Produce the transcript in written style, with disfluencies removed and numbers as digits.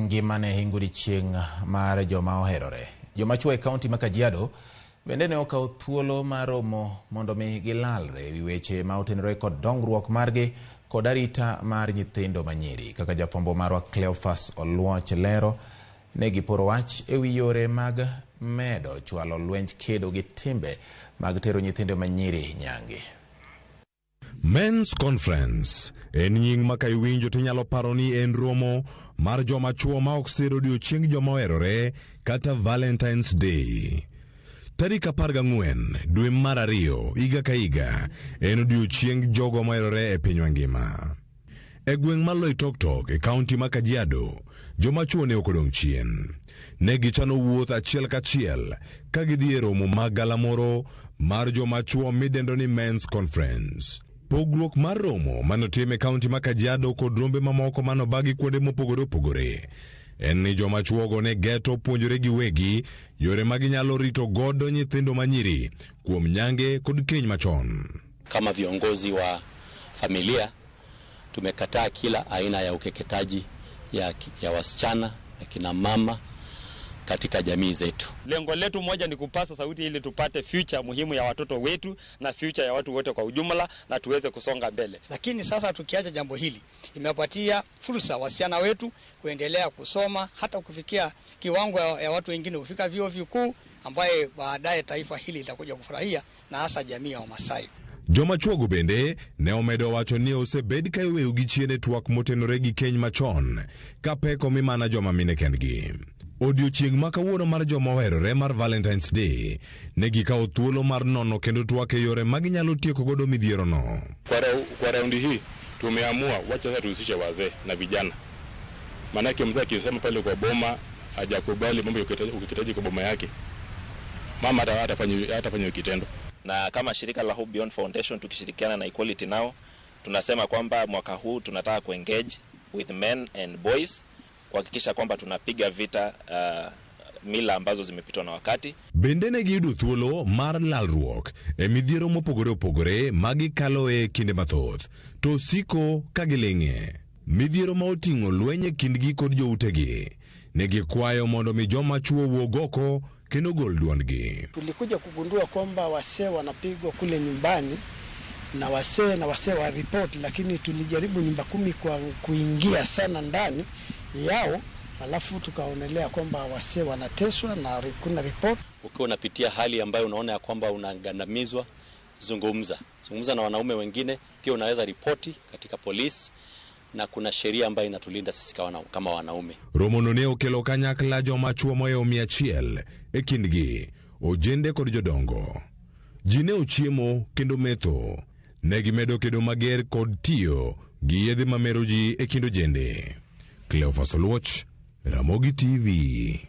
ngimane hinguri chieng' mar joma oherore. Joma chwo e kaunti ma Kajiado bende ne okawo thuolo mar romo mondo mi gilalre ewi weche ma otenore kod dongruok margi kod arita mar nyithindo manyiri. Kaka jafwambo marwa Cleophas Oluoch lero, ne giporo wach ewi yore mag medo chwalo lwenj kedo gi timbe mag tero nyithindo manyiri nyange. Men's Conference en nying ma ka iwinjo tinyalo paro ni en romo mar joma chwo ma ok siro odiechieng joma oherore kata Valentine's Day. Tarik 14 dwe mar 2 higa ka higa en odiechieng jogo moherore e piny mangima. E gweng' mar Loitoktok e kaunti ma Kajiado, joma chwo ne ok odong' chien. Ne gichano wuoth achiel kachiel ka gidhi e romo mag galamoro mar joma chwo midendo ni Men's Conference. Pogruok mar romo manotim e kaunti ma Kajiado kod rombe mamoko manobagi kuonde mopogore opogore en ni joma chwogo ne geto puonjore giwegi yore ma ginyalo rito godo nyithindo manyiri kuom nyange kod keny machon. Kama viongozi wa familia tumekataa kila aina ya ukeketaji ya wasichana na kina mama katika jamii zetu. Lengo letu moja ni kupasa sauti ili tupate future muhimu ya watoto wetu na future ya watu wote kwa ujumla na tuweze kusonga mbele. Lakini sasa tukiacha jambo hili, imepatia fursa wasichana wetu kuendelea kusoma hata kufikia kiwango ya watu wengine kufika vyuo vikuu ambaye baadaye taifa hili litakuja kufurahia na hasa jamii ya Wamasai. Joma chwogo bende ne omedo wacho ni osebed ka iweyo gi chiene twak motenore gi keny machon ka pek omimana joma mine kendgi. Odiochieng' ma kawuono mar joma oherore mar Valentine's Day ne gikawo thuolo mar nono kendo twak e yore ma ginyalo tieko godo midhiero no. Kwa raundi hii tumeamua wacha sasa tuhusishe wazee na vijana. Manake mzee akisema pale kwa boma hajakubali mambo ya ukeketaji kwa boma yake, mama hatafanya kitendo. Na kama shirika la Hope Beyond Foundation tukishirikiana na Equality Now tunasema kwamba mwaka huu tunataka kuengage with men and boys kuhakikisha kwamba tunapiga vita mila ambazo zimepitwa na wakati. Bende ne giyudo thuolo mar lalruok e midhiero mopogore opogore magikalo e kinde mathoth to siko ka giling'e. Midhiero ma oting'o lwenye kindgi kod joutegi ne gikwayo mondo mi joma chwo wuog oko kendo gol duondgi. Tulikuja kugundua kwamba wasee wanapigwa kule nyumbani na wasee wa report, lakini tulijaribu nyumba 10 kwa kuingia sana ndani yao, alafu tukaonelea kwamba wasee wanateswa na kuna report. Ukiwa unapitia hali ambayo unaona ya kwamba unagandamizwa, zungumza na wanaume wengine, pia unaweza ripoti katika polisi na kuna sheria ambayo inatulinda sisi kama wanaume. Romo ne okelo kanyakla joma chwo moyo 100 e kindgi, ojende kod jodongo. Ji ne ochiemo kendo metho. Ne gimedo kedo mager kod tiyo gi yedhe mamero ji e kind ojende. Cleophas Oluoch, Ramogi TV.